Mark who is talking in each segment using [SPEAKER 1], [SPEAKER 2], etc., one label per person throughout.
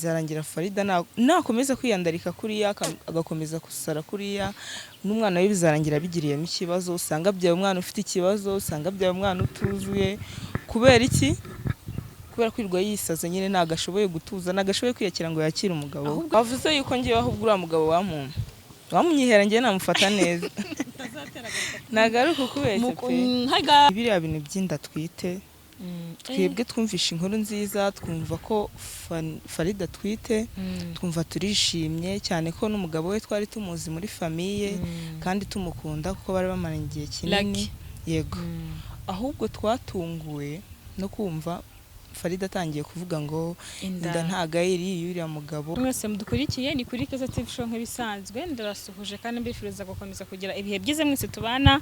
[SPEAKER 1] Zarangira Farida nakomeza kwiyandarika kuriya agakomeza kusara kuriya n'umwana we bizarangira bigiriyemo ikibazo, usanga byawe umwana ufite ikibazo, usanga byawe umwana utuzuye. Kubera iki? Kubera kwirirwa yisaza nyine nagashoboye gutuza, nagashoboye kwiyakira ngo yakire umugabo. Bavuze yuko ngiye ahubwo uriya mugabo wamunyihera ngiye namufata neza. Nagaruka kubeshya pe. Biriya bintu by'inda twite twebwe twumvisha inkuru nziza, twumva ko Farida twite, twumva turishimye cyane ko n'umugabo we twari tumuzi muri famiye kandi tumukunda kuko bari bamaranye igihe kinini. Yego. Ahubwo twatunguwe no kumva Farida atangiye kuvuga ngo inda ntagayiri yuriya mugabo.
[SPEAKER 2] Mwese mudukurikiye ni kuri Keza TV show nk'ibisanzwe, ndarasuhuje kandi mbifuriza gukomeza kugira ibihe byiza mwese tubana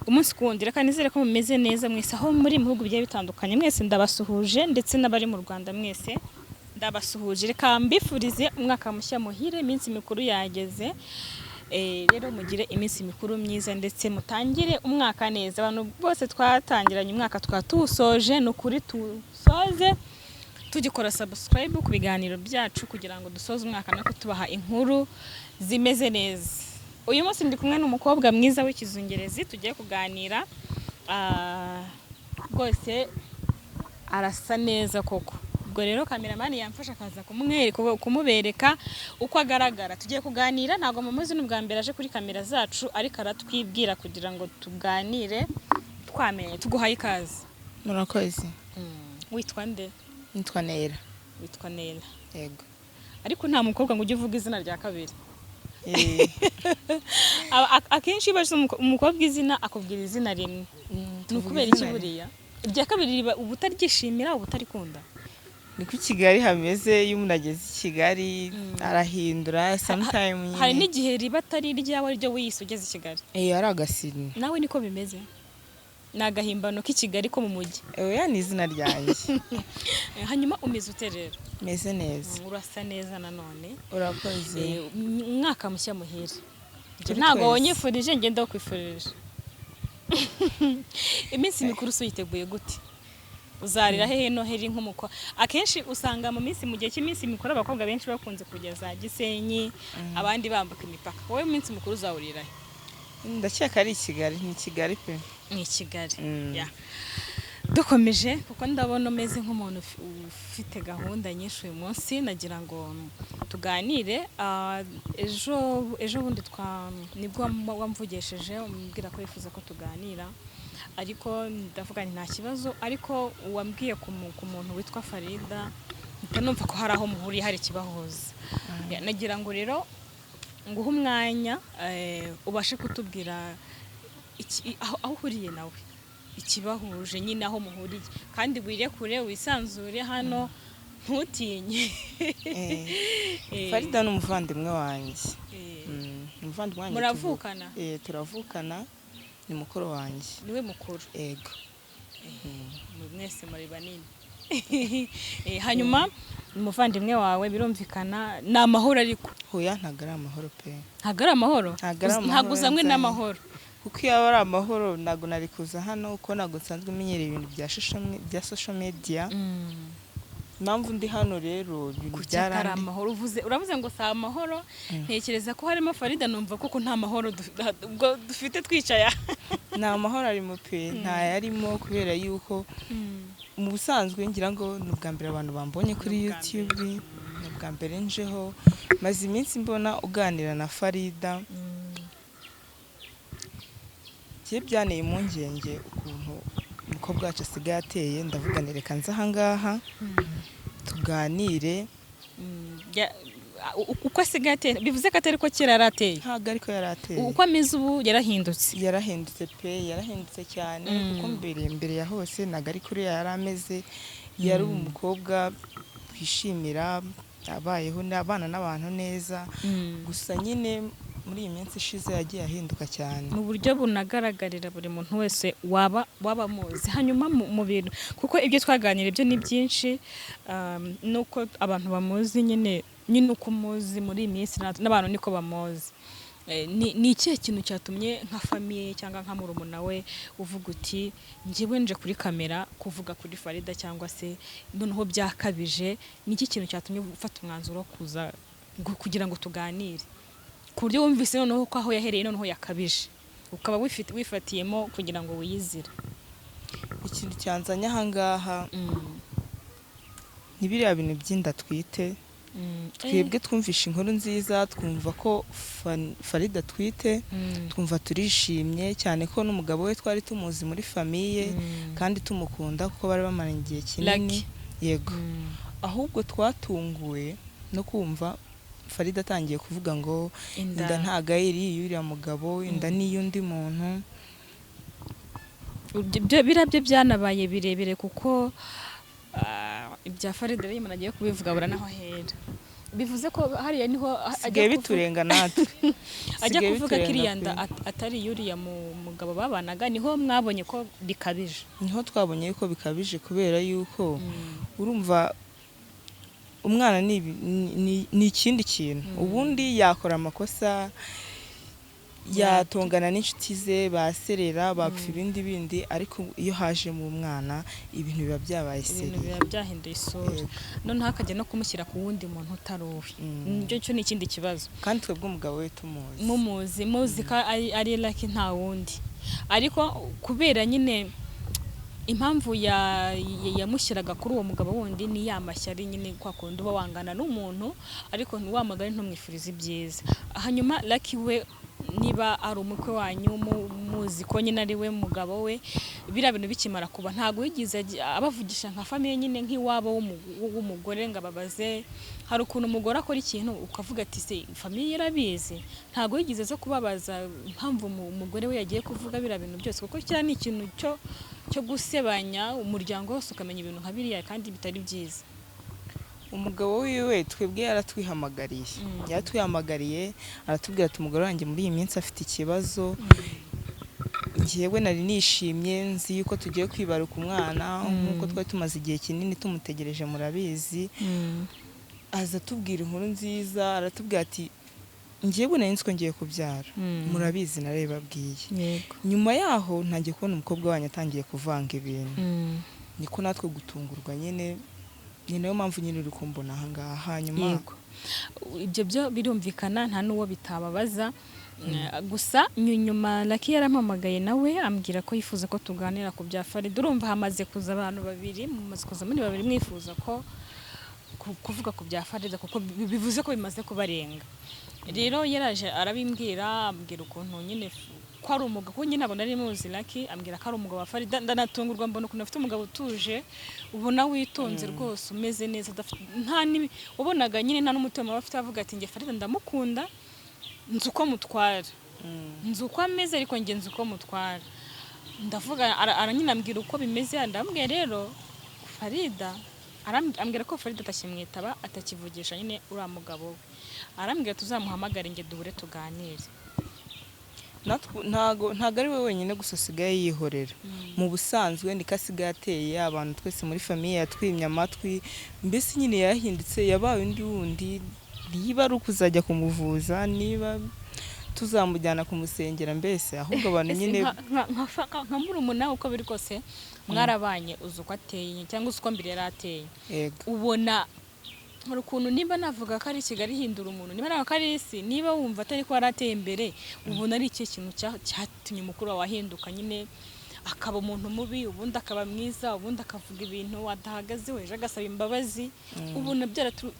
[SPEAKER 2] umunsi kuwundira, kandi nizere ko mumeze neza mwese aho muri mu bihugu bigiye bitandukanye. Mwese ndabasuhuje ndetse n'abari mu Rwanda mwese ndabasuhuje. Reka mbifurize umwaka mushya muhire, iminsi mikuru yageze. Rero mugire iminsi mikuru myiza ndetse mutangire umwaka neza. Abantu bose twatangiranye umwaka twatusoje, n'ukuri tusoze tugikora subscribe ku biganiro byacu kugira ngo dusoze umwaka nako tubaha inkuru zimeze neza. Uyu munsi ndi kumwe n'umukobwa mwiza w'ikizungerezi tugiye kuganira. Rwose arasa neza koko. Ubwo rero cameraman yamfasha akaza kumubereka uko agaragara. Tugiye kuganira, ntago mumuzi n'ubwa mbere aje kuri kamera zacu, ariko aratwibwira kugira ngo tuganire twamenye. Tuguhaye ikaze.
[SPEAKER 1] Murakoze.
[SPEAKER 2] Witwa nde?
[SPEAKER 1] Nitwa Nera.
[SPEAKER 2] Witwa Nera.
[SPEAKER 1] Yego.
[SPEAKER 2] Ariko nta mukobwa ngo ujye uvuga izina rya kabiri. Akenshi baje umukobwa izina akubwira izina rimwe. Nukubera iki buriya? Irya kabiri riba ubutaryishimira, ubutarikunda.
[SPEAKER 1] Niko Kigali hameze, iyo umuntu ageze i Kigali arahindura sometime.
[SPEAKER 2] Hari n'igihe riba atari iryawe ryo wiyise ugeze i Kigali.
[SPEAKER 1] Ari agasini.
[SPEAKER 2] Nawe niko bimeze? Nagahimbano k'i Kigali ko mu mujyi.
[SPEAKER 1] Oya ni izina ryanjye.
[SPEAKER 2] Hanyuma umeze ute rero?
[SPEAKER 1] Meze neza.
[SPEAKER 2] Urasa neza nanone.
[SPEAKER 1] Urakoze.
[SPEAKER 2] Umwaka mushya muhire. Ntago wonyifurije ngenda kwifurije. Iminsi mikuru uyiteguye gute? Uzarira hehe Noheri nk'umuko? Akenshi usanga mu minsi, mu gihe cy'iminsi mikuru abakobwa benshi bakunze kugeza Gisenyi, abandi bambuka imipaka. Wowe iminsi mikuru uzawurira he?
[SPEAKER 1] Ndakeka ari i Kigali, ni Kigali pe.
[SPEAKER 2] Ni Kigali. Dukomeje kuko ndabona umeze nk'umuntu ufite gahunda nyinshi uyu munsi, nagira ngo tuganire. Ejo bundi nibwo wamvugesheje umbwira ko wifuza ko tuganira, ariko ndavuga nta kibazo. Ariko wambwiye ku muntu witwa Farida, numva ko hari aho muhuriye, hari ikibahuza. Nagira ngo rero nguhe umwanya ubashe kutubwira aho uhuriye nawe, ikibahuje nyine aho muhuriye, kandi wirekure wisanzure hano ntutinye.
[SPEAKER 1] Farida ni umuvandimwe wanjye. Umuvandimwe wanjye.
[SPEAKER 2] Muravukana?
[SPEAKER 1] Turavukana, ni mukuru wanjye.
[SPEAKER 2] Niwe mukuru?
[SPEAKER 1] Yego.
[SPEAKER 2] Mwese muri banini. Hanyuma umuvandimwe wawe birumvikana ni amahoro, ariko
[SPEAKER 1] hoya ntago ari amahoro pe.
[SPEAKER 2] Ntago ari amahoro? Ntago uzamwe n'amahoro?
[SPEAKER 1] Kuko iyo aba ari amahoro ntago nari kuza hano, kuko ntago nsanzwe menyereye ibintu bya social media. Impamvu ndi hano rero ibintu byarandi.
[SPEAKER 2] Amahoro uravuze ngo si amahoro, ntekereza ko harimo Farida, numva kuko nta mahoro dufite twicaye.
[SPEAKER 1] Nta mahoro arimo pe, ntayarimo kubera yuko mu busanzwe ngira ngo ni ubwa mbere abantu bambonye kuri YouTube, ni ubwa mbere njeho, maze iminsi mbona uganira na Farida. Kiye byaneye impungenge ukuntu umukobwa wacu asigaye ateye. Ndavuga ni reka nza ahangaha tuganire.
[SPEAKER 2] Uko asigaye ateye bivuze ko atari ko kera yarateye?
[SPEAKER 1] Ntago ariko yarateye.
[SPEAKER 2] Uko ameze ubu yarahindutse?
[SPEAKER 1] Yarahindutse pe, yarahindutse cyane. Kuko mbere ya hose ntago ari kuri yari ameze. Yari umukobwa twishimira, abayeho abana n'abantu neza. Gusa nyine muri iyi minsi ishize yagiye ahinduka cyane,
[SPEAKER 2] mu buryo bunagaragarira buri muntu wese waba muzi. Hanyuma mu bintu, kuko ibyo twaganira ibyo ni byinshi, nuko abantu bamuzi nyine uko muzi muri iyi minsi n'abantu niko bamuzi. ni ikihe kintu cyatumye nka famiye cyangwa nka murumuna we uvuga uti njyewe nje kuri kamera kuvuga kuri Farida cyangwa se noneho byakabije, ni iki kintu cyatumye ufata umwanzuro wo kuza kugira ngo tuganire ku buryo wumvise noneho ko aho yahereye noneho yakabije ukaba wifatiyemo kugira ngo wiyizire?
[SPEAKER 1] Ikintu cyanzanye ahangaha ni biriya bintu by'inda twite. Twebwe twumvisha inkuru nziza, twumva ko Farida twite, twumva turishimye cyane ko n'umugabo we twari tumuzi muri famiye kandi tumukunda kuko bari bamaranye igihe kinini. Yego. Ahubwo twatunguwe no kumva Farida atangiye kuvuga ngo inda ntago ari iy'uriya mugabo, inda ni iy'undi muntu.
[SPEAKER 2] Birabyo byanabaye birebire kuko ibya Farida rero Imana agiye kubivuga bura naho hera. Bivuze ko hariya niho
[SPEAKER 1] ajya biturenga natwe.
[SPEAKER 2] Ajya kuvuga ko iriya nda atari iy'uriya mugabo babanaga, niho mwabonye ko bikabije.
[SPEAKER 1] Niho twabonye ko bikabije kubera yuko urumva umwana ni ikindi kintu. Ubundi yakora amakosa, yatongana n'inshuti ze, baserera, bapfa ibindi bindi, ariko iyo haje mu mwana ibintu biba byabaye seri.
[SPEAKER 2] Ibintu biba byahinduye isura. Noneho akajya no kumushyira ku wundi muntu utari uwe. Cyo ni ikindi kibazo.
[SPEAKER 1] Kandi twebwe umugabo we tumuzi.
[SPEAKER 2] Muzi ko ari Lucky nta wundi. Ariko kubera nyine impamvu yamushyiraga kuri uwo mugabo wundi ni yamashyari nyine kwa kundi uba wangana n'umuntu ariko ntiwamagare ntumwifuriza ibyiza. Hanyuma Lucky we niba ari umukwe wanyu muzi ko nyine ari we mugabo we, biriya bintu bikimara kuba ntago yigize abavugisha nka famiye nyine nk'iwabo w'umugore ngo ababaze. Hari ukuntu umugore akora ikintu ukavuga ati se famiye yarabizi, ntago yigize zo kubabaza impamvu umugore we yagiye kuvuga biriya bintu byose, kuko kira ni ikintu cyo gusebanya umuryango wose ukamenya ibintu nka biriya kandi bitari byiza.
[SPEAKER 1] Umugabo wiwe twebwe yaratwihamagariye aratubwira ati umugore wanjye muri iyi minsi afite ikibazo. Njyewe nari nishimye nzi yuko tugiye kwibaruka umwana nk'uko twari tumaze igihe kinini tumutegereje, murabizi. Aza tubwira inkuru nziza, aratubwira ati njyewe nari nzi ko ngiye kubyara, murabizi narebabwiye. Nyuma yaho ntangiye kubona umukobwa wanyu atangiye kuvanga ibintu, niko natwe gutungurwa nyine. Ni nayo mpamvu nyine uri kumbona ahangaha. Hanyuma
[SPEAKER 2] ibyo byo birumvikana nta n'uwo bitababaza. Gusa nyuma Lucky yarampamagaye nawe ambwira ko yifuza ko tuganira ku bya Farida. Urumva hamaze kuza abantu babiri, muri babiri mwifuza ko kuvuga ku bya Farida kuko bivuze ko bimaze kubarenga. Rero yaraje arabimbwira, ambwira ukuntu nyine ko ari umugabo, kuko nyine nabona ari muzi Lucky, ambwira ko ari umugabo wa Farida. Ndanatungurwa mbona ukuntu afite umugabo utuje, ubona witonze rwose, umeze neza, ubonaga nyine nta n'umutima bafite, avuga ati nge Farida ndamukunda, nzi uko mutwara, nzi uko ameze ariko nge nzi uko mutwara. Ndavuga aranyina ambwira uko bimeze, ndambwiye rero Farida, ambwira ko Farida atakimwitaba, atakivugisha nyine uriya mugabo we. Arambwira tuzamuhamagare nge duhure tuganire.
[SPEAKER 1] Ntago ari we wenyine gusa asigaye yihorera. Mu busanzwe niko asigaye ateye, abantu twese muri famiye yatwimye amatwi, mbese nyine yahindutse, yabaye undi wundi. Niba ari ukuzajya kumuvuza, niba tuzamujyana kumusengera, mbese ahubwo abantu nyine
[SPEAKER 2] nka murumuna uko biri kose mwarabanye, uzi uko ateye cyangwa uzi uko mbere yari ateye. Ubona hari ukuntu niba navuga ko ari Kigali hindura umuntu, niba navuga ko ari isi, niba wumva atari ko yarateye imbere, ubona ari iki kintu cyatumye umukuru wawe ahinduka nyine akaba umuntu mubi, ubundi akaba mwiza, ubundi akavuga ibintu adahagaze, weje agasaba imbabazi. Ubona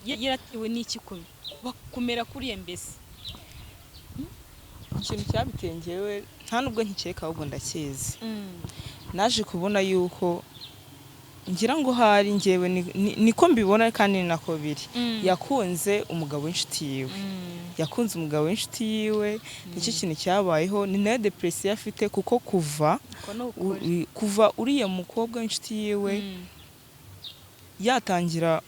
[SPEAKER 2] yaratewe n'iki kumera kuriye mbese?
[SPEAKER 1] Ikintu cyabitengewe nta nubwo nkikeka, ahubwo ndakizi. Naje kubona yuko ngira ngo hari njyewe niko mbibona kandi ni nako biri. Yakunze umugabo w'inshuti yiwe, yakunze umugabo w'inshuti yiwe, nicyo kintu cyabayeho. Ni nayo depression afite, kuko kuva uriya mukobwa w'inshuti yiwe yatangira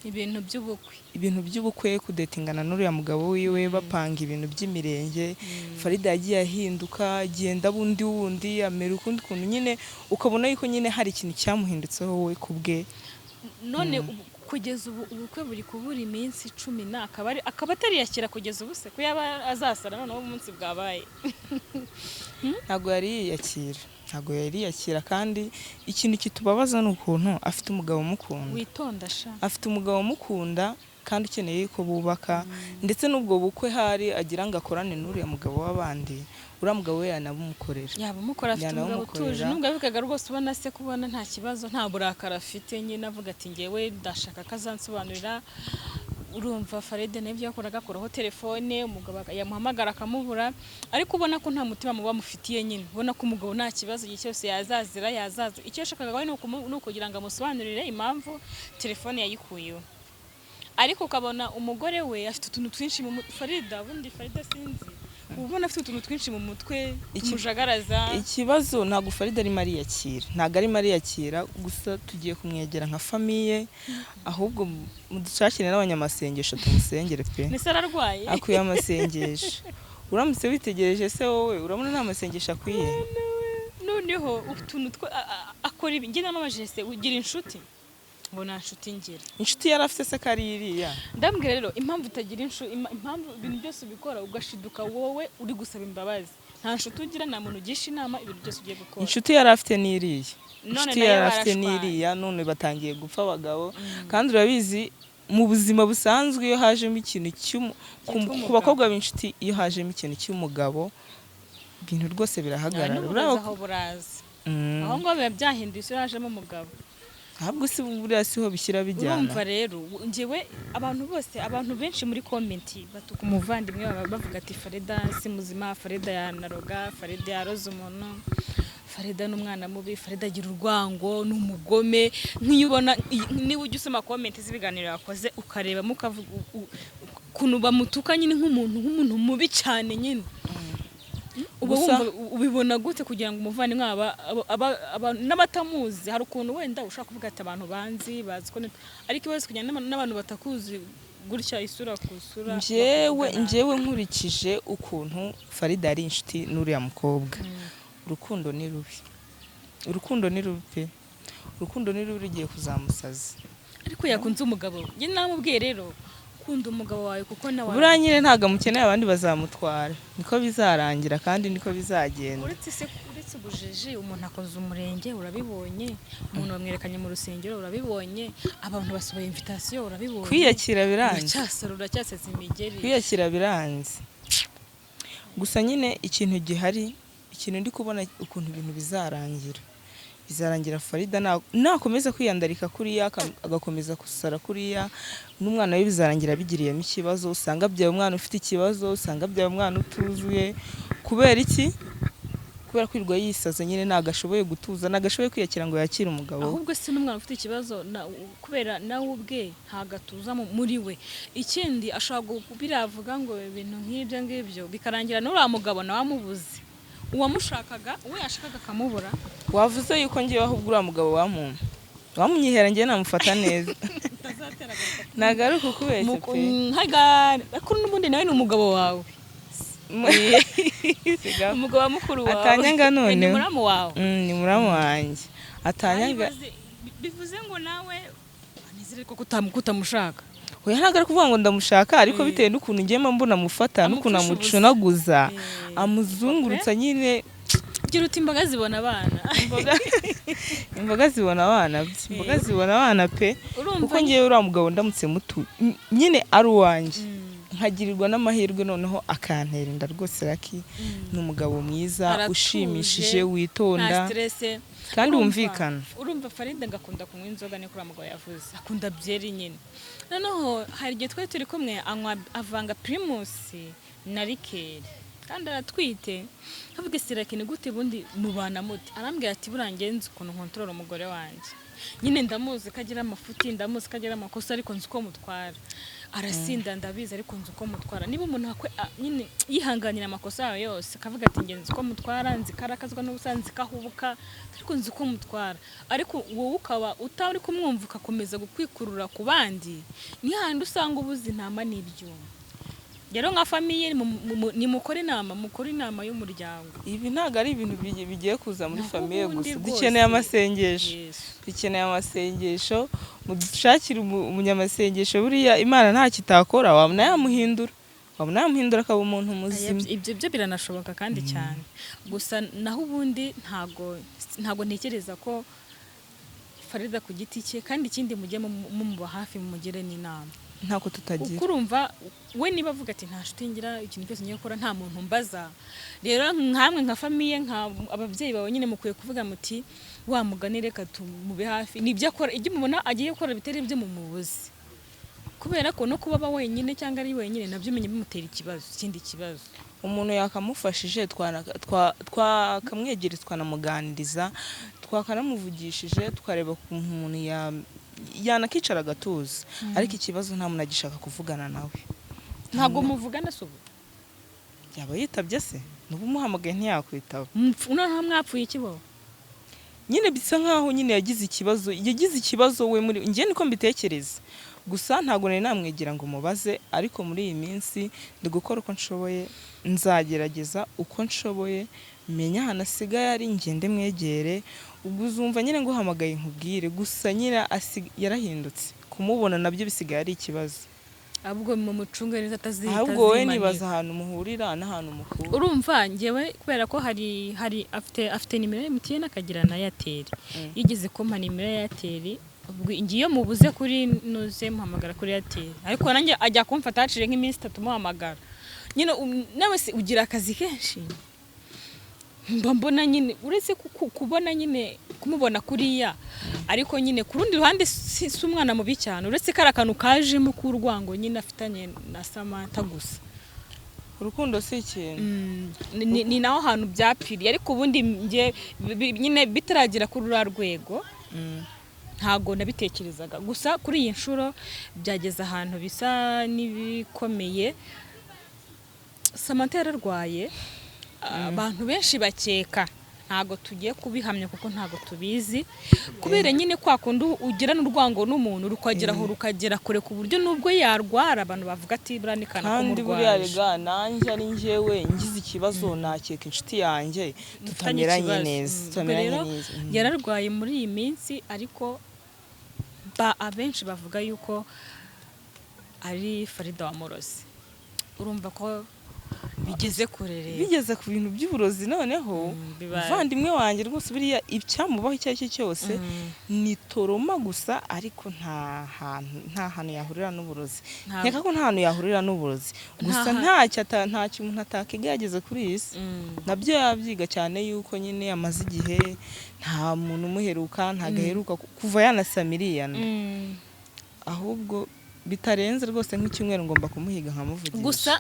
[SPEAKER 1] ibintu by'ubukwe kudetingana n'uriya mugabo wiwe, bapanga ibintu by'imirenge. Farida yagiye ahinduka, agenda wundi amera ukundi kuntu nyine, ukabona yuko nyine hari ikintu cyamuhindutseho we kubwe.
[SPEAKER 2] None kugeza ubu ubukwe buri kubura iminsi 10 akaba atariyakira kugeza ubu se ko yaba azasara noneho umunsi bwabaye.
[SPEAKER 1] ntabwo yari yakira kandi ikintu kitubabaza ni ukuntu afite umugabo umukunda.
[SPEAKER 2] Witonda sha.
[SPEAKER 1] Afite umugabo umukunda kandi ukeneye ko bubaka ndetse n'ubwo bukwe hari agira ngo akorane n'uriya mugabo w'abandi, uriya mugabo we yanabumukorera.
[SPEAKER 2] Yabumukora afite umugabo utuje nubwo abivugaga rwose ubona se kubona nta kibazo nta burakara afite nyine avuga ati ngewe ndashaka kazansobanurira. Urumva Faride n'ibyo yakoraga akuraho telefone umugabo yamuhamagara akamubura ariko ubona ko nta mutima muba mufitiye nyine ubona ko umugabo nta kibazo cyose yazaza icyo yashakaga we no kugira ngo amusobanurire impamvu telefone yayikuyeho. Ariko ukabona umugore we afite utuntu twinshi mu Farida sinzi ubona afite utuntu twinshi mu mutwe tumujagaraza.
[SPEAKER 1] Ikibazo ntabwo Farida ari mariyakira gusa tugiye kumwegera nka famiye ahubwo mudushakire n'abanyamasengesho tumusengere pe.
[SPEAKER 2] Nese ararwaye
[SPEAKER 1] akuye amasengesho. Uramutse witegereje se wowe urabona nta masengesho akwiye.
[SPEAKER 2] Noneho utuntu akora ibi nge namabajije se ugira inshuti ngo nta nshuti ngira.
[SPEAKER 1] Inshuti yari afite se kaririya.
[SPEAKER 2] Ndambwira rero impamvu utagira impamvu ibintu byose ubikora ugashiduka wowe uri gusaba imbabazi. Nta nshuti ugira nta muntu ugisha inama ibintu byose ugiye gukora.
[SPEAKER 1] Inshuti yari afite n'iriya none batangiye gupfa abagabo kandi urabizi mu buzima busanzwe iyo hajemo ikintu ku bakobwa b'inshuti iyo hajemo ikintu cy'umugabo ibintu rwose birahagarara.
[SPEAKER 2] Aho buraza aho ngo biba byahinduye isi hajemo umugabo
[SPEAKER 1] ahubwo si buriya siho bishyira bijyana.
[SPEAKER 2] Urumva rero ngewe abantu benshi muri komenti batuka umuvandimwe bavuga ati Farida si muzima, Farida yanaroga, Farida yaroze umuntu, Farida n'umwana mubi, Farida agira urwango n'umugome. Nk'iyo ubona niba ujya usoma komenti z'ibiganiro yakoze ukarebamo ukavuga ukuntu bamutuka nyine nk'umuntu mubi cyane nyine. Ubibona gute kugira ngo umuvandimwe n'abatamuzi hari ukuntu wenda ushaka kuvuga ati abantu bazi ko ariko ibaze kugira n'abantu batakuzi gutya isura ku isura. Njyewe nkurikije ukuntu Farida ari inshuti n'uriya mukobwa urukundo ni rubi pe. Urukundo ni rubi rugiye kuzamusaza. Ariko yakunze umugabo njye namubwiye rero kunda umugabo wawe kuko nawe buriya nyine ntago amukeneye abandi bazamutwara niko bizarangira kandi niko bizagenda. Uretse ubujiji umuntu akoze umurenge urabibonye, umuntu bamwerekanye mu rusengero urabibonye, abantu basohoye invitation urabibonye. Kwiyakira biranze uracyasetse imigeri. Kwiyakira biranze gusa nyine ikintu gihari ikintu ndi kubona ukuntu ibintu bizarangira Farida nakomeza kwiyandarika kuriya agakomeza gusara kuriya n'umwana we bizarangira bigiriyemo ikibazo. Usanga byawe umwana ufite ikibazo, usanga byawe umwana utuzuye. Kubera iki? Kubera kwirirwa yisaza nyine nagashoboye gutuza nagashoboye kwiyakira ngo yakire umugabo. Ahubwo se n'umwana ufite ikibazo kubera nawe ubwe ntagatuza muri we. Ikindi ashobora biravuga ngo ibintu nk'ibyo ngibyo bikarangira n'uriya mugabo nawe amubuze. Uwamushakaga we yashakaga akamubura. Wavuze yuko ngiye ahubwo uriya mugabo wamunyihera ngiye namufata neza. Nagaruka kubeshya pe. Ariko n'ubundi nawe ni umugabo wawe. Umugabo mukuru wawe. Atanyanga none. Ni muramu wawe. Ni muramu wanjye. Atanyanga. Bivuze ngo nawe anizere ko kutamushaka. Oya ntago ari kuvuga ngo ndamushaka ariko bitewe n'ukuntu ngiye mbona mufata n'ukuntu amucunaguza amuzungurutsa nyine gira uti imboga zibona abana. Imboga zibona abana pe. Kuko ngiye uriya mugabo ndamutse mutu nyine ari uwanjye nkagirirwa n'amahirwe noneho akantera inda rwose Raki ni umugabo mwiza ushimishije witonda kandi wumvikana. Urumva Farida ngakunda kunywa inzoga ni kuri mugabo yavuze akunda byeri nyine. Noneho hari igihe twari turi kumwe avanga Primus na Rikeri kandi aratwite avuga Raki ni gute bundi mubana muti arambwira ati burangenze ukuntu nkontorora umugore wanjye nyine ndamuzi kagira amafuti ndamuzi kagira amakosa ariko nzi uko mutwara arasinda ndabizi ariko nzi uko mutwara. Niba umuntu nyine yihanganira amakosa yawe yose akavuga ati ngenzi uko mutwara nzi karakazwa n'ubusanzi kahubuka ariko nzi uko mutwara ariko wowe ukaba utari kumwumvuka komeza gukwikurura ku bandi ni handi usanga ubuzi ntama n'ibyuma. rero nka famiye nimukore inama y'umuryango.
[SPEAKER 1] Ibi ntabwo ari ibintu bigiye kuza muri
[SPEAKER 2] Naho
[SPEAKER 1] famiye
[SPEAKER 2] ubundi
[SPEAKER 1] gusa,
[SPEAKER 2] rwose.
[SPEAKER 1] dukeneye amasengesho,
[SPEAKER 2] Yes.
[SPEAKER 1] dukeneye amasengesho, mudushakire umunyamasengesho, buriya Imana nta kitakora, wabona yamuhindura akaba umuntu muzima.
[SPEAKER 2] Ibyo biranashoboka kandi cyane, gusa naho ubundi ntago ntekereza ko Farida ku giti cye, kandi ikindi mujye mumuba hafi, mumugire n'inama.
[SPEAKER 1] Ntako tutagira.
[SPEAKER 2] Kuko urumva we niba avuga ati nta nshuti ngira, ikintu cyose ngiye gukora nta muntu mbaza, rero nkamwe nka famiye, nka ababyeyi bawe nyine mukwiye kuvuga muti wa mugani reka tumube hafi, nibyo akora, ibyo mubona agiye gukora bitari ibyo mumubuze, kubera ko no kuba aba wenyine cyangwa ari wenyine nabyo umenye bimutera ikindi kibazo.
[SPEAKER 1] Umuntu yakamufashije twakamwegereza, twanamuganiriza, twakanamuvugishije, tukareba ku muntu yanakicara agatuza, ariko ikibazo nta muntu agishaka kuvugana nawe.
[SPEAKER 2] Ntabwo muvugana se ubu?
[SPEAKER 1] Yaba yitabye se? Nubu umuhamagaye ntiyakwitaba.
[SPEAKER 2] Noneho mwapfuye iki bo?
[SPEAKER 1] Nyine bisa nkaho nyine yagize ikibazo we muri njye niko mbitekereza. Gusa ntabwo nari namwegera ngo mubaze, ariko muri iyi minsi ndi gukora uko nshoboye, nzagerageza uko nshoboye, menya ahantu asigaye ari, ngende mwegere, ubwo uzumva nyine nguhamagaye nkubwire, gusa nyine yarahindutse, kumubona nabyo bisigaye ari ikibazo.
[SPEAKER 2] Ahubwo mu mucunga neza atazihita.
[SPEAKER 1] Ahubwo we nibaza ahantu muhurira n'ahantu mukuru.
[SPEAKER 2] Urumva njyewe kubera ko hari afite nimero ya MTN akagira na Airtel. Yigeze kumpa nimero ya Airtel, ubwo ngiye mubuze kuri nuze muhamagara kuri Airtel. Ariko nanjye ajya kumfata hacire nk'iminsi 3 muhamagara. Nyine nawe se ugira akazi kenshi. Mbona nyine uretse kubona nyine kumubona kuriya, ariko nyine ku rundi ruhande si umwana mubi cyane, uretse kara kantu kajemo k'urwango nyine afitanye na Samantha gusa.
[SPEAKER 1] Urukundo si ikintu.
[SPEAKER 2] Ni naho hantu byapfiriye, ariko ubundi nyine bitaragira kuri ura rwego. Ntago nabitekerezaga, gusa kuri iyi nshuro byageze ahantu bisa n'ibikomeye. Samantha yararwaye, abantu benshi bakeka, ntago tugiye kubihamya kuko ntago tubizi, kubera nyine kwa kundi ugira n'urwango n'umuntu rukageraho rukagera kure ku buryo nubwo yarwara abantu bavuga ati buranikana ko
[SPEAKER 1] kandi buriya
[SPEAKER 2] murwaje.
[SPEAKER 1] rega nanjye ari njyewe ngize ikibazo nakeka inshuti yanjye tutameranye neza.
[SPEAKER 2] Yararwaye muri iyi minsi, ariko abenshi bavuga yuko ari Farida wamurozi. Urumva ko bigeze kurerera,
[SPEAKER 1] bigeze ku bintu by'uburozi. Noneho uvandimwe wanjye rwose buriya icyamubaho icyo ari cyo cyose ni toroma gusa, ariko nta hantu yahurira n'uburozi. Nkeka ko nta hantu yahurira n'uburozi, gusa ntacyo umuntu atakiga yageze kuri iyi si. Nabyo yabyiga cyane yuko nyine amaze igihe nta muntu umuheruka, ntagaheruka kuva yanasamiriyana, ahubwo bitarenze rwose nk'icyumweru ngomba kumuhiga nkamuvugisha.
[SPEAKER 2] Gusa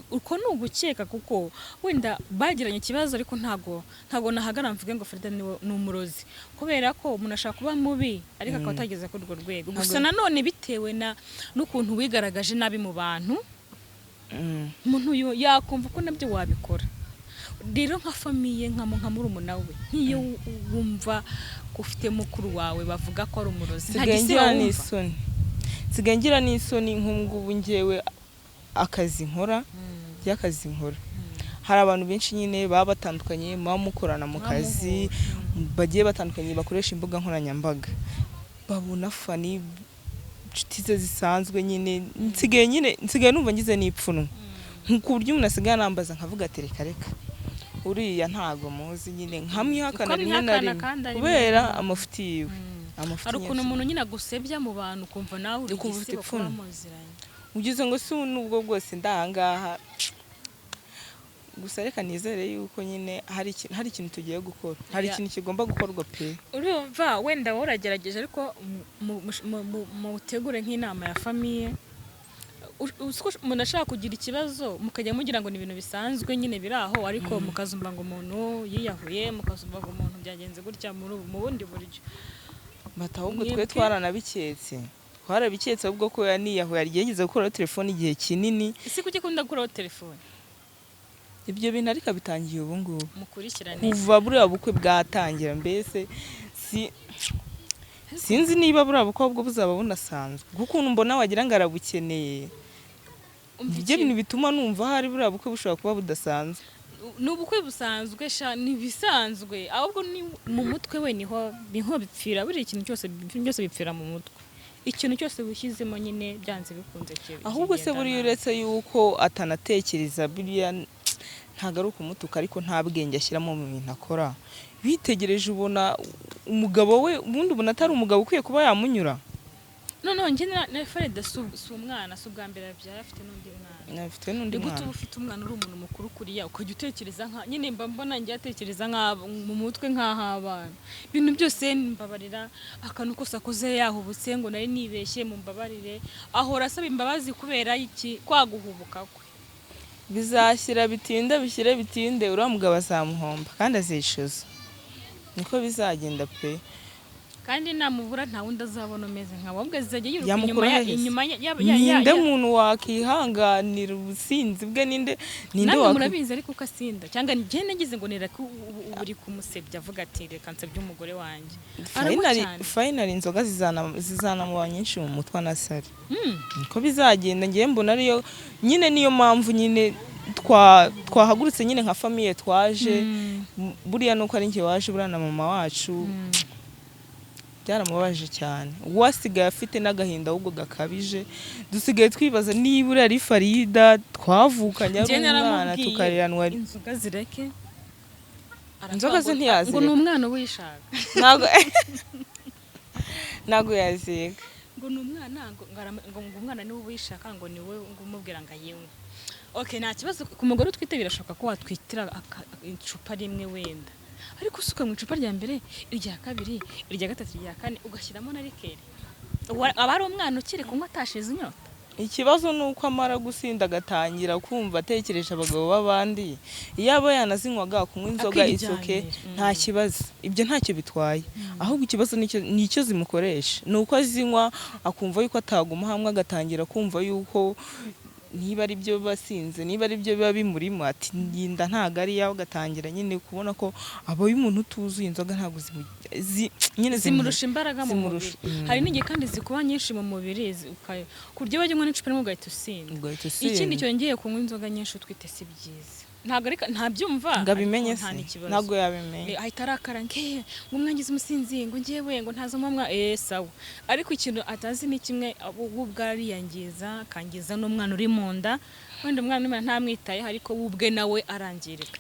[SPEAKER 2] uko ni ugukeka, kuko wenda bagiranye ikibazo, ariko ntago nahagara mvuge ngo Farida ni umurozi, kubera ko umuntu ashaka kuba mubi ariko akaba atageze kuri urwo rwego. Gusa nanone bitewe n'ukuntu wigaragaje nabi mu bantu, umuntu yakumva ko nabyo wabikora. Rero nka famiye nka murumuna we, nk'iyo wumva ko ufite mukuru wawe bavuga ko ari umurozi,
[SPEAKER 1] nsigaye ngira n'isoni. Nk'ubu njyewe akazi nkora, hari abantu benshi nyine baba batandukanye, muba mukorana mu kazi, bagiye batandukanye, bakoresha imbuga nkoranyambaga, babona fani inshuti ze zisanzwe nyine. Nsigaye numva ngize n'ipfunwe, ku buryo umuntu asigaye anambaza nkavuga ati reka uriya ntago muzi, nyine nkamwihakana rimwe na rimwe kubera amafuti yiwe.
[SPEAKER 2] Hari ukuntu umuntu nyine agusebya mu bantu ukumva nawe uri igisibo kuba muziranye,
[SPEAKER 1] ugize ngo si nubwo bwose ndahangaha. Gusa reka nizere yuko nyine hari ikintu tugiye gukora, hari ikintu kigomba gukorwa pe.
[SPEAKER 2] Urumva wenda waragerageje, ariko mutegure nk'inama ya famiye. Umuntu ashaka kugira ikibazo mukajya mugira ngo ni ibintu bisanzwe nyine biri aho, ariko mukazumva ngo umuntu yiyahuye, mukazumva ngo umuntu byagenze gutya mu bundi buryo.
[SPEAKER 1] Ahubwo twe twarabiketse, ahubwo ko yaniyahuye yigeze gukuraho telefone igihe kinini.
[SPEAKER 2] Ese kuki ukunda gukuraho telefone?
[SPEAKER 1] Ibyo bintu ariko bitangiye ubu ngubu,
[SPEAKER 2] mukurikirane
[SPEAKER 1] kuva buriya bukwe bwatangira. Mbese sinzi niba buriya bukwe bwo buzaba bunasanzwe, kuko ukuntu mbona wagira ngo arabukeneye. ibyo bintu bituma numva hari buriya bukwe bushobora kuba budasanzwe.
[SPEAKER 2] ni ubukwe busanzwe ni bisanzwe ahubwo ni mu mutwe we niho bipfira, buri ikintu cyose bipfira mu mutwe, ikintu cyose wishyizemo nyine byanze bikunze
[SPEAKER 1] ahubwo se buriya uretse yuko atanatekereza buriya ntabwo ari ukumutuka ariko nta bwenge ashyiramo mu bintu akora, bitegereje ubona umugabo we ubundi ubona atari umugabo ukwiye kuba yamunyura.
[SPEAKER 2] noneho njye na Farida si umwana, si ubwa mbere yabyaye afite n'undi mwana.
[SPEAKER 1] Afite n'undi mwana.
[SPEAKER 2] Gute ufite umwana uri umuntu mukuru kuriya ukajya utekereza nyine mbona njye atekereza mu mutwe nk'ahabana. Ibintu byose mbabarira, akantu kose akoze yahubutse ngo nari nibeshye mu mbabarire, ahora asaba imbabazi kubera iki kwaguhubuka kwe.
[SPEAKER 1] Bizashyira bitinde bishyire bitinde uriya mugabo azamuhomba kandi azishyuza. Niko bizagenda pe.
[SPEAKER 2] Kandi namubura nta wundi azabona umeze nka wowe, azajya yiruka inyuma
[SPEAKER 1] ninde muntu wakihanganira ubusinzi bwe, ninde
[SPEAKER 2] namwe murabizi ariko ukasinda cyangwa njye nagize ngo nera ko uri kumusebya avuga ati reka nsebye umugore wanjye.
[SPEAKER 1] Finally inzoga zizanamuba nyinshi mu mutwe na sari. Niko bizagenda, ngiye mbona ariyo nyine niyo mpamvu nyine twahagurutse nyine nka famiye twaje buriya nuko ari njye waje buriya na mama wacu byaramubaje cyane, wasigaye afite n'agahinda ahubwo gakabije, dusigaye twibaza niba uri ari Farida twavukanye ari umwana tukariranwa.
[SPEAKER 2] Inzoga zireke,
[SPEAKER 1] inzoga ze ntiyazireka
[SPEAKER 2] ngo ni umwana wishaka
[SPEAKER 1] ntago yazireka
[SPEAKER 2] ngo ni umwana ngo umwana niwe wishaka ngo niwe umubwira ngo ayinywe. Okay, nta kibazo ku mugore utwite birashoboka ko watwitira icupa rimwe wenda, ariko usuka mu icupa rya mbere, irya kabiri, irya gatatu, irya kane ugashyiramo na rikeri, aba ari umwana ukiri kunywa atashize inyota.
[SPEAKER 1] Ikibazo ni uko amara gusinda agatangira kumva atekereje abagabo b'abandi, iyo aba yanazinywaga kunywa inzoga isoke nta kibazo, ibyo ntacyo bitwaye, ahubwo ikibazo nicyo zimukoresha, ni uko azinywa akumva yuko ataguma hamwe, agatangira kumva yuko niba ari byo basinze, niba ari byo biba bimurimo, ati ndinda ntago ari yawe, agatangira nyine kubona ko abo y'umuntu utuzuye inzoga ntago nyine
[SPEAKER 2] zimurusha imbaraga mu mubiri. Hari n'igihe kandi zikuba nyinshi mu mubiri kurya bajyanywa n'icupa rimwe ugahita usinda. Ikindi cyongeye kunywa inzoga nyinshi utwite si byiza, ntabyumva
[SPEAKER 1] ngabimenye se ntago yabimenye,
[SPEAKER 2] ahita arakara ngo umwangiza umusinzi ngo ngewe ngo ntazo mwa sawa, ariko ikintu atazi ni kimwe ubwo ariyangiza akangiza n'umwana uri mu nda, wenda umwana ntamwitaye ariko ubwe nawe arangirika.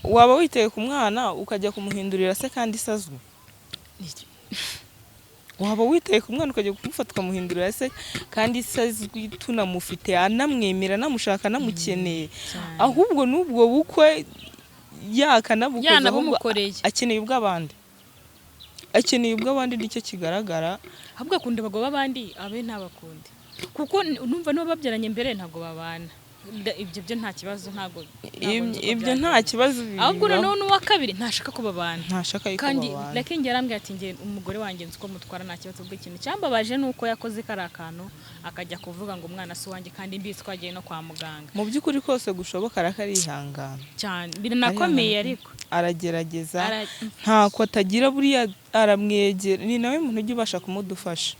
[SPEAKER 1] Waba witeye ku mwana ukajya kumuhindurira se kandi isazwe? Waba witeye ku mwana ukajya kumufata ukamuhindurira se kandi isazwi tunamufite anamwemera namushaka namukeneye, ahubwo n'ubwo bukwe yakanabukoza akeneye ubw'abandi, nicyo kigaragara.
[SPEAKER 2] Ahubwo akunda abagabo b'abandi abe ntabakundi, kuko numva niba babyaranye mbere ntabwo babana, ibyo byo nta kibazo,
[SPEAKER 1] ibyo nta kibazo.
[SPEAKER 2] Ahubwo noneho n'uwa kabiri ntashaka ko babana,
[SPEAKER 1] kandi
[SPEAKER 2] lakini yarambwiye ati nge umugore wanjye nzi ko mutwara nta kibazo. Bw'ikintu cyambabaje nuko yakoze kari akantu akajya kuvuga ngo umwana si wanjye, kandi mbizi twagiye no kwa muganga.
[SPEAKER 1] Mu by'ukuri kose gushoboka arihangana
[SPEAKER 2] cyane, biranakomeye ariko
[SPEAKER 1] aragerageza, ntako atagira, buriya aramwegera, ni nawe muntu ujya ubasha kumudufasha.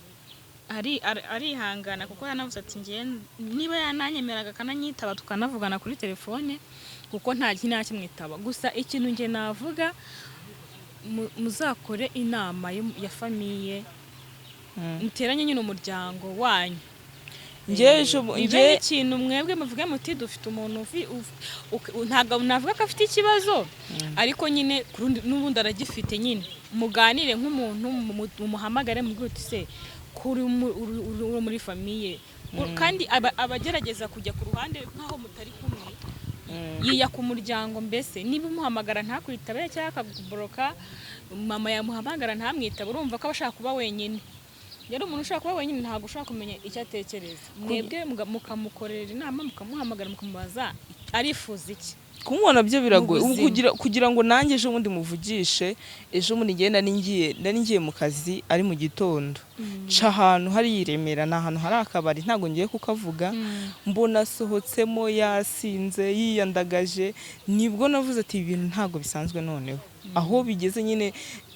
[SPEAKER 2] Arihangana kuko yanavuze ati ngiye niba yananyemeraga akananyitaba tukanavugana kuri telefone, kuko nta kimwitaba. Gusa ikintu nge navuga, muzakore inama ya famiye, muteranye nyine umuryango wanyu. Ngewe ikintu mwebwe muvuge muti dufite umuntu ntabwo navuga ko afite ikibazo, ariko nyine n'ubundi aragifite, nyine muganire nk'umuntu, mumuhamagare mubwire uti se kuri muri famiye, kandi abagerageza kujya ku ruhande nk'aho mutari kumwe, yiya ku muryango. Mbese niba umuhamagara ntakwitabe cyangwa akaguboroka, mama yamuhamagara ntamwitabe, urumva ko aba ashaka kuba wenyine. Yari umuntu ushaka kuba wenyine, ntabwo ushaka kumenya icyo atekereza. Mwebwe mukamukorera inama, mukamuhamagara, mukamubaza arifuza iki.
[SPEAKER 1] Kumubona byo biragoye kugira ngo nanjye ejo bundi muvugishe. Ejo bundi nari ngiye mu kazi ari mu gitondo, nca ahantu hari yiremera, ni ahantu hari akabari, ntabwo ngiye kukavuga, mbona asohotsemo yasinze yiyandagaje, nibwo navuze ati ibintu ntabwo bisanzwe noneho. aho bigeze nyine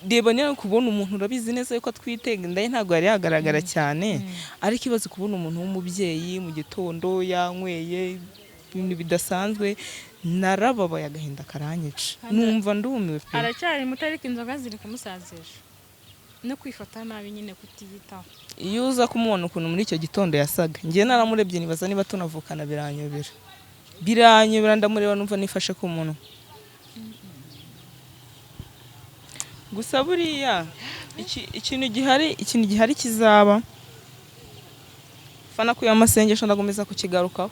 [SPEAKER 1] reba niyo kubona umuntu urabizi neza yuko atwite inda ye ntabwo yari yagaragara cyane ariko ibaze kubona umuntu w'umubyeyi mu gitondo yanyweye ibintu bidasanzwe narababaye agahinda karanyica numva ndumiwe pe
[SPEAKER 2] aracyari muto ariko inzoga ziri kumusazisha no kwifata nabi nyine kutiyitaho
[SPEAKER 1] iyo uza kumubona ukuntu muri icyo gitondo yasaga njye naramurebye nibaza niba tunavukana biranyobera ndamureba numva nifashe ku munwa gusa buriya ikintu gihari kizaba fana kuya masengesho ndagomeza kukigarukaho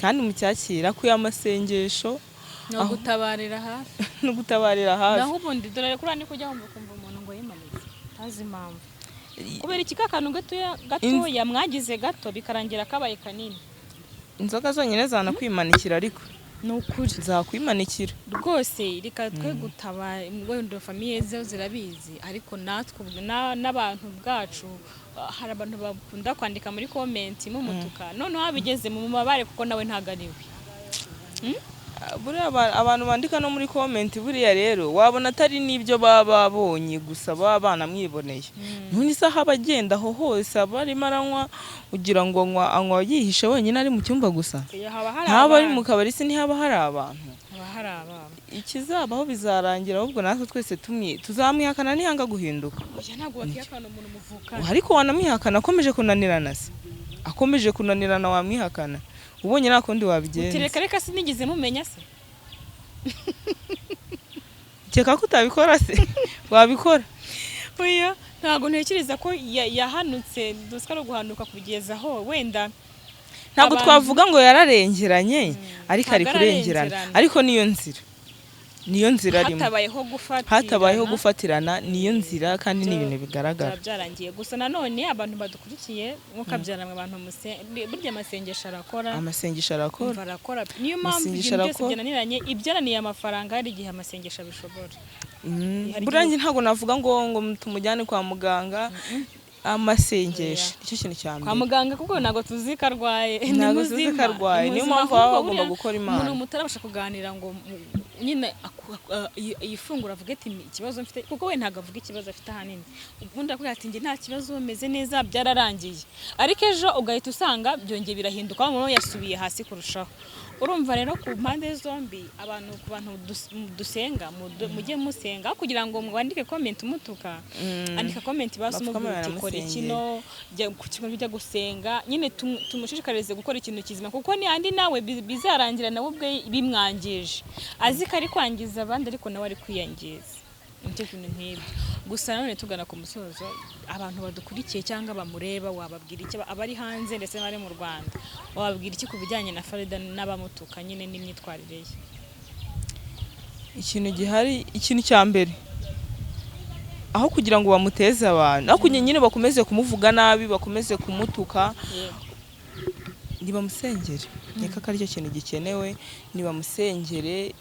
[SPEAKER 1] kandi mucyakira kuya amasengesho
[SPEAKER 2] no gutabarira hafi naho ubundi dore kuri ni kujya kumva umuntu ngo yimanitse tazi impamvu kubera iki kakanu gatoya mwagize gato bikarangira kabaye kanini
[SPEAKER 1] inzoga zonyine zanakwimanikira ariko
[SPEAKER 2] nukuri
[SPEAKER 1] zakwimanikira
[SPEAKER 2] rwose reka twe gutaba wenda famiye zo zirabizi ariko natwe n'abantu bwacu hari abantu bakunda kwandika muri comment mu mutuka none wabigeze mu mabare kuko nawe ntagariwe
[SPEAKER 1] buriya abantu bandika no muri comment buriya rero wabona atari n'ibyo baba babonye gusa baba banamwiboneye none isaha abagenda aho hose abarimo aranywa ugira ngo anywa yihishe wenyine ari mu cyumba gusa haba ari mu kabari se ntihaba hari abantu ikizabaho bizarangira ahubwo natwe twese tuzamwihakana nihanga guhinduka ariko wanamwihakana akomeje kunanirana wamwihakana ubonye nta kundi wabigenza
[SPEAKER 2] reka sinigeze mumenya se
[SPEAKER 1] keka ko utabikora se wabikora
[SPEAKER 2] oya ntabwo ntekereza ko yahanutse dusika no guhanuka kugeza aho wenda
[SPEAKER 1] ntabwo twavuga ngo yararengeranye ariko ari kurengerana ariko niyo nzira arimo hatabayeho gufatirana niyo nzira kandi ni ibintu bigaragara
[SPEAKER 2] byarangiye gusa nanone abantu badukurikiye nkuko byaramwe abantu burya amasengesho arakora niyo mpamvu ibintu byose byananiranye ibyananiye amafaranga hari igihe amasengesho abishobora
[SPEAKER 1] burangi ntabwo navuga ngo tumujyane kwa muganga amasengesho nicyo kintu cya mbere
[SPEAKER 2] kwa muganga kuko ntabwo tuzi ko arwaye
[SPEAKER 1] niyo mpamvu baba bagomba gukora imana
[SPEAKER 2] umuntu mutarabasha kuganira ngo nyine iyi funguro avuga ati ikibazo mfite kuko we ntabwo avuga ikibazo afite ahanini ubundi akubwira ati njye nta kibazo meze neza byararangiye ariko ejo ugahita usanga byongeye birahinduka umuntu yasubiye hasi kurushaho urumva rero ku mpande zombi ku bantu dusenga mujye musenga kugira ngo mwandike comment umutuka andika comment basumubwira ukora ikino ku kigo bijya gusenga nyine tumushishikarize gukora ikintu kizima kuko ni andi nawe bizarangira nawe ubwe bimwangije azi ko ari kwangiza abandi ariko nawe ari kwiyangiza nicyo kintu nk'ibyo gusa none tugana ku musozo abantu badukurikiye cyangwa bamureba wababwira iki abari hanze ndetse n'abari mu Rwanda wababwira iki ku bijyanye na Farida n'abamutuka nyine n'imyitwarire ye
[SPEAKER 1] ikintu cya mbere aho kugira ngo bamuteze abantu aho kugira nyine bakomeze kumuvuga nabi bakomeze kumutuka nibamusengere neka ko aricyo kintu gikenewe nibamusengere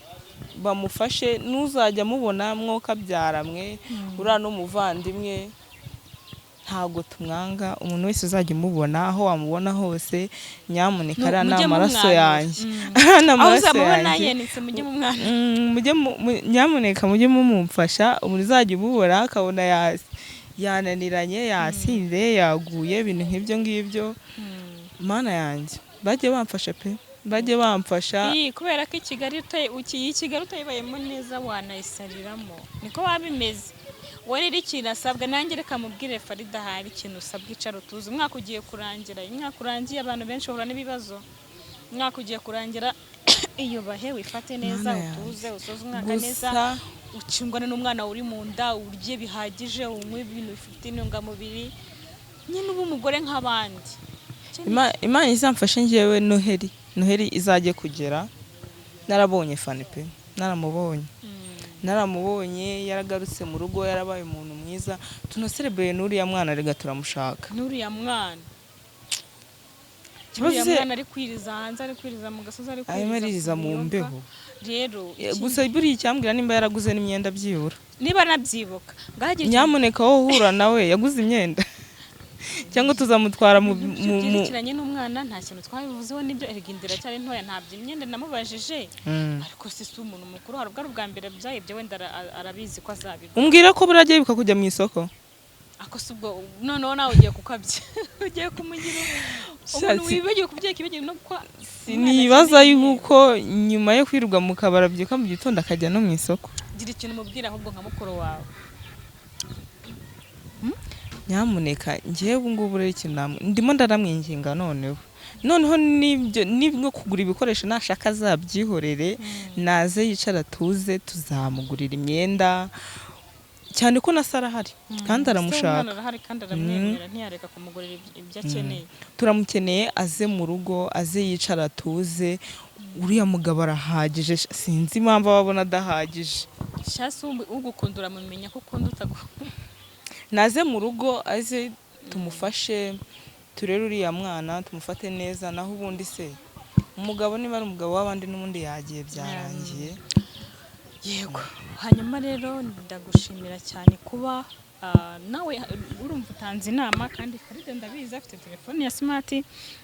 [SPEAKER 1] bamufashe n'uzajya mubona mwoka byaramwe uriya n'umuvandimwe ntabwo tumwanga umuntu wese uzajya umubona aho wamubona hose nyamuneka ari n'amaraso yanjye nyamuneka mujye mumufasha umuntu uzajya umubona akabona yananiranye yasinze yaguye ibintu nk'ibyo ngibyo mana yanjye bajye bamfasha pe bajye bamfasha
[SPEAKER 2] kubera ko Kigali utayibayemo neza wanayisariramo niko wabimeze wari ikintu asabwa nanjye reka mubwire Farida hari ikintu usabwa icaro tuzi umwaka ugiye kurangira imyaka urangiye abantu benshi bahura n'ibibazo umwaka ugiye kurangira iyo bahe wifate neza utuze usoze umwaka neza ukingwane n'umwana uri mu nda urye bihagije unywe ibintu bifite intungamubiri nyine uba umugore nk'abandi
[SPEAKER 1] Imana izamfashe njyewe Noheri izajye kugera narabonye Fani pe naramubonye yaragarutse mu rugo yarabaye umuntu mwiza tunaserebeye n'uriya mwana rega turamushaka
[SPEAKER 2] n'uriya mwana ari kwiriza hanze ari kwiriza mu gasozi ari
[SPEAKER 1] kwiriza mu mbeho
[SPEAKER 2] rero
[SPEAKER 1] gusa buriya icyambwira nimba yaraguze n'imyenda byibura
[SPEAKER 2] niba nabyibuka
[SPEAKER 1] nyamuneka wowe uhura nawe yaguze imyenda cyangwa tuzamutwara mu
[SPEAKER 2] byerekeranye n'umwana nta kintu twabivuzeho n'ibyo erega indira cyane ntoya ntabyo imyenda namubajije ariko si umuntu mukuru hari ubwa mbere byayibye wenda arabizi ko azabiba
[SPEAKER 1] umbwira ko buragiye bika kujya mu isoko
[SPEAKER 2] ako si ubwo noneho nawe ugiye kukabya ugiye kumugira umuntu wibagiwe kubyeyi kibagiwe no kwa
[SPEAKER 1] sinibaza yuko nyuma yo kwirirwa mu kabara byuka mu gitondo akajya no mu isoko
[SPEAKER 2] gira ikintu mubwira ahubwo nka mukuru wawe
[SPEAKER 1] nyamuneka ngiye ubu ngubu rero ikintu ndimo ndaramwinginga noneho nibwo kugura ibikoresho nashaka azabyihorere naze yicara tuze tuzamugurira imyenda cyane ko nasara hari kandi aramushaka
[SPEAKER 2] kandi aramwemerera ntiyareka kumugurira ibyo akeneye
[SPEAKER 1] turamukeneye aze mu rugo aze yicara tuze uriya mugabo arahagije sinzi impamvu ababona adahagije
[SPEAKER 2] shasi ugukunda uramumenya ko ukunda utagukunda
[SPEAKER 1] naze mu rugo aze tumufashe turere uriya mwana tumufate neza naho ubundi se umugabo niba ari umugabo w'abandi n'ubundi yagiye byarangiye
[SPEAKER 2] yego hanyuma rero ndagushimira cyane kuba nawe urumva utanze inama kandi Faride ndabizi afite telefone ya smart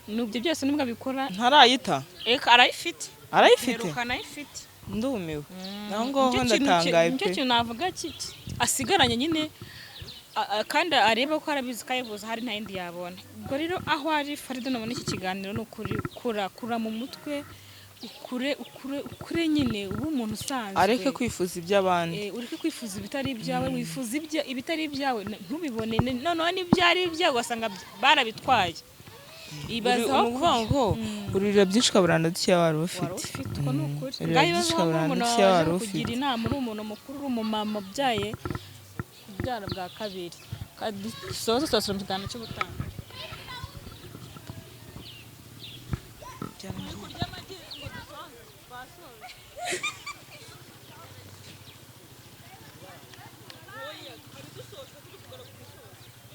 [SPEAKER 2] n'ubyo byose nubwo abikora
[SPEAKER 1] ntarayita
[SPEAKER 2] arayifite arayifite
[SPEAKER 1] ndumiwe naho ngaho ndatangaye pe
[SPEAKER 2] icyo navuga asigaranye nyine kandi areba ko arabizi kayivuza hari nta yindi yabona ubwo rero aho ari Faride nabona iki kiganiro ni ukuri kura mu mutwe ukure nyine ubu umuntu usanzwe
[SPEAKER 1] areke kwifuza iby'abandi
[SPEAKER 2] ureke kwifuza ibitari ibyawe wifuza ibitari ibyawe ntubibone noneho n'ibyari ibyawe ugasanga barabitwaye
[SPEAKER 1] ibazaho kuvuga ngo urira byinshi kaburanda duke wari ufite
[SPEAKER 2] uko ni ukuri ngayibazo umuntu waje kugira inama uri umuntu mukuru uri umumama ubyaye kubyara bwa kabiri soza sosoro mu kiganiro cy'ubutanga kurya amagi ngo dusoze